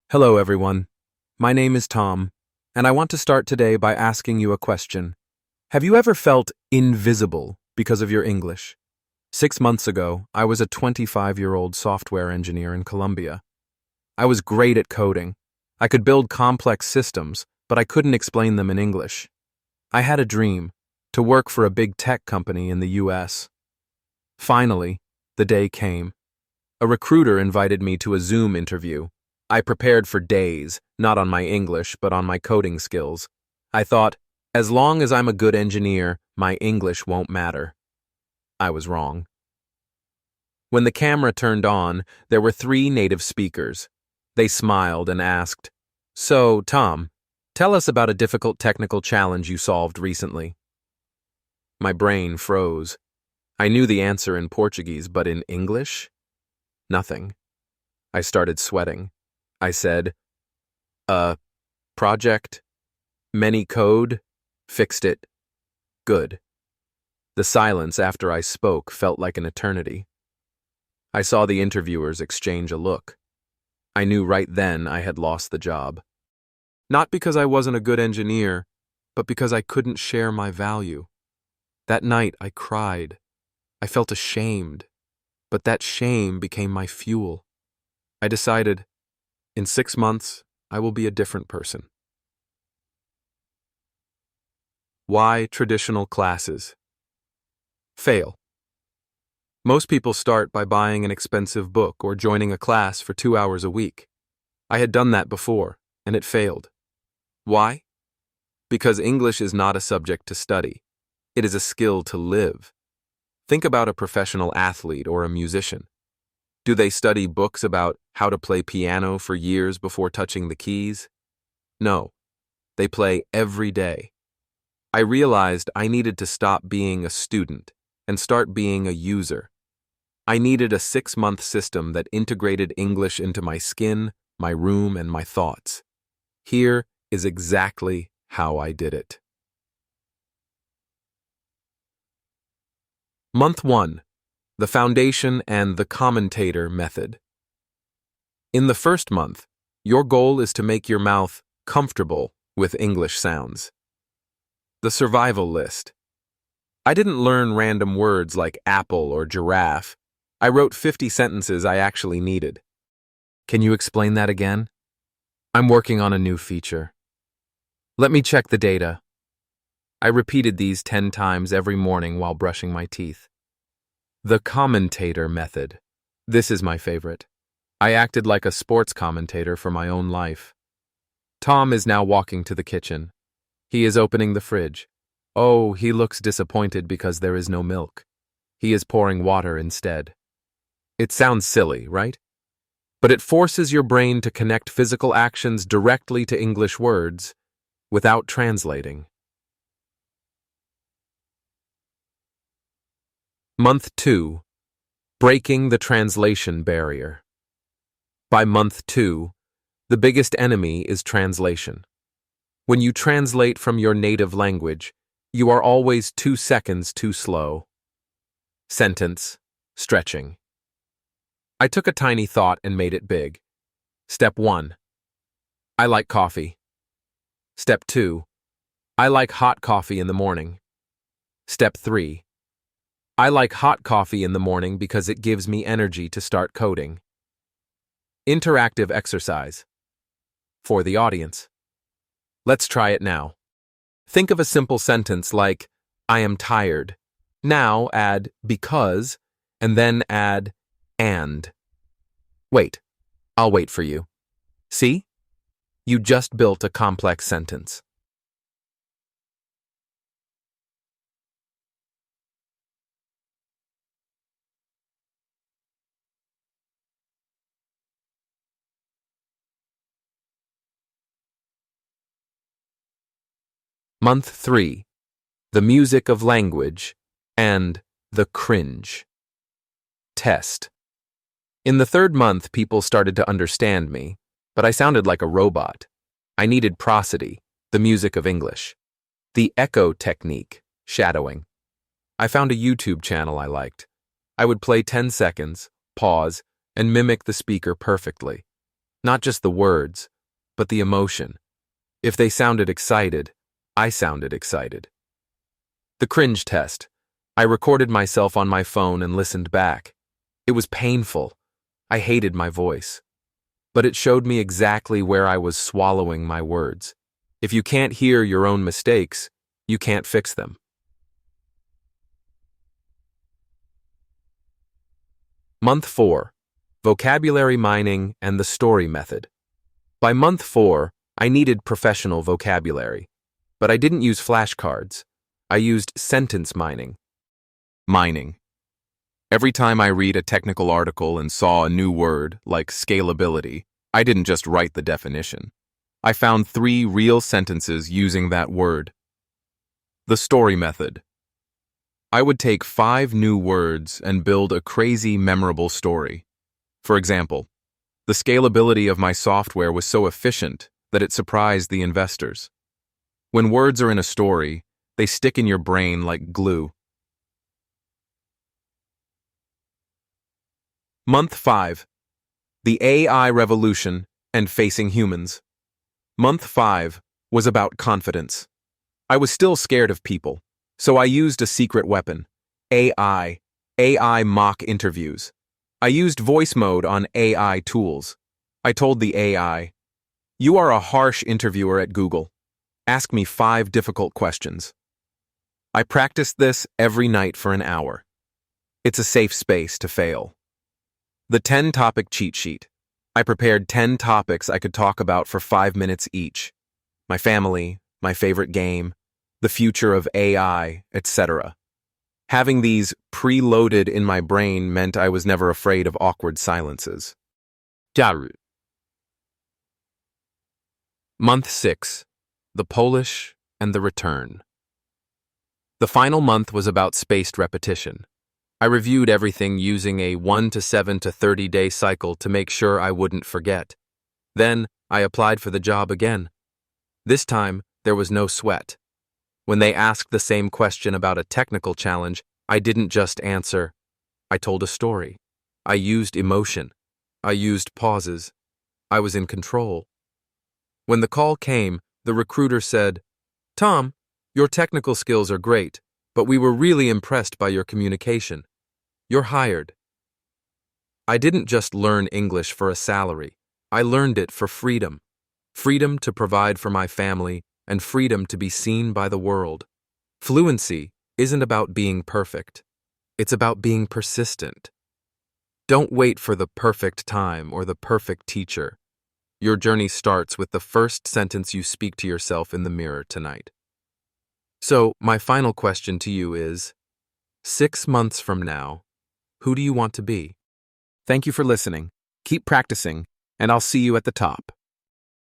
Hello, everyone. My name is Tom, and I want to start today by asking you a question. Have you ever felt invisible because of your English? 6 months ago, I was a 25-year-old software engineer in Colombia. I was great at coding. I could build complex systems, but I couldn't explain them in English. I had a dream, to work for a big tech company in the US. Finally, the day came. A recruiter invited me to a Zoom interview. I prepared for days, not on my English, but on my coding skills. I thought, as long as I'm a good engineer, my English won't matter. I was wrong. When the camera turned on, there were 3 native speakers. They smiled and asked, "So, Tom, tell us about a difficult technical challenge you solved recently." My brain froze. I knew the answer in Portuguese, but in English? Nothing. I started sweating. I said, project, many code, fixed it, good. The silence after I spoke felt like an eternity. I saw the interviewers exchange a look. I knew right then I had lost the job. Not because I wasn't a good engineer, but because I couldn't share my value. That night I cried. I felt ashamed, but that shame became my fuel. I decided, in 6 months, I will be a different person. Why traditional classes fail? Most people start by buying an expensive book or joining a class for 2 hours a week. I had done that before, and it failed. Why? Because English is not a subject to study. It is a skill to live. Think about a professional athlete or a musician. Do they study books about how to play piano for years before touching the keys? No, they play every day. I realized I needed to stop being a student and start being a user. I needed a 6-month system that integrated English into my skin, my room, and my thoughts. Here is exactly how I did it. Month 1. The Foundation and the Commentator Method. In the first month, your goal is to make your mouth comfortable with English sounds. The survival list. I didn't learn random words like apple or giraffe. I wrote 50 sentences I actually needed. Can you explain that again? I'm working on a new feature. Let me check the data. I repeated these 10 times every morning while brushing my teeth. The commentator method. This is my favorite. I acted like a sports commentator for my own life. Tom is now walking to the kitchen. He is opening the fridge. Oh, he looks disappointed because there is no milk. He is pouring water instead. It sounds silly, right? But it forces your brain to connect physical actions directly to English words without translating. Month 2. Breaking the translation barrier. By month 2, the biggest enemy is translation. When you translate from your native language, you are always 2 seconds too slow. Sentence, stretching. I took a tiny thought and made it big. Step 1. I like coffee. Step 2. I like hot coffee in the morning. Step 3. I like hot coffee in the morning because it gives me energy to start coding. Interactive exercise. For the audience. Let's try it now. Think of a simple sentence like, I am tired. Now add because, and then add and. Wait, I'll wait for you. See? You just built a complex sentence. Month 3. The music of language and the cringe. Test. In the 3rd month, people started to understand me, but I sounded like a robot. I needed prosody, the music of English. The echo technique, shadowing. I found a YouTube channel I liked. I would play 10 seconds, pause, and mimic the speaker perfectly. Not just the words, but the emotion. If they sounded excited, I sounded excited. The cringe test. I recorded myself on my phone and listened back. It was painful. I hated my voice. But it showed me exactly where I was swallowing my words. If you can't hear your own mistakes, you can't fix them. Month 4. Vocabulary mining and the story method. By month 4, I needed professional vocabulary. But I didn't use flashcards. I used sentence mining. Mining. Every time I read a technical article and saw a new word, like scalability, I didn't just write the definition. I found 3 real sentences using that word. The story method. I would take 5 new words and build a crazy, memorable story. For example, the scalability of my software was so efficient that it surprised the investors. When words are in a story, they stick in your brain like glue. Month 5. The AI revolution and facing humans. Month 5 was about confidence. I was still scared of people, so I used a secret weapon. AI mock interviews. I used voice mode on AI tools. I told the AI, "You are a harsh interviewer at Google. Ask me 5 difficult questions." I practiced this every night for an hour. It's a safe space to fail. The 10-topic cheat sheet. I prepared 10 topics I could talk about for 5 minutes each. My family, my favorite game, the future of AI, etc. Having these preloaded in my brain meant I was never afraid of awkward silences. 假如. Month 6. The Polish and the return. The final month was about spaced repetition. I reviewed everything using a 1 to 7 to 30-day cycle to make sure I wouldn't forget. Then, I applied for the job again. This time, there was no sweat. When they asked the same question about a technical challenge, I didn't just answer. I told a story. I used emotion. I used pauses. I was in control. When the call came, the recruiter said, "Tom, your technical skills are great, but we were really impressed by your communication. You're hired." I didn't just learn English for a salary. I learned it for freedom. Freedom to provide for my family and freedom to be seen by the world. Fluency isn't about being perfect. It's about being persistent. Don't wait for the perfect time or the perfect teacher. Your journey starts with the first sentence you speak to yourself in the mirror tonight. So, my final question to you is, 6 months from now, who do you want to be? Thank you for listening. Keep practicing, and I'll see you at the top.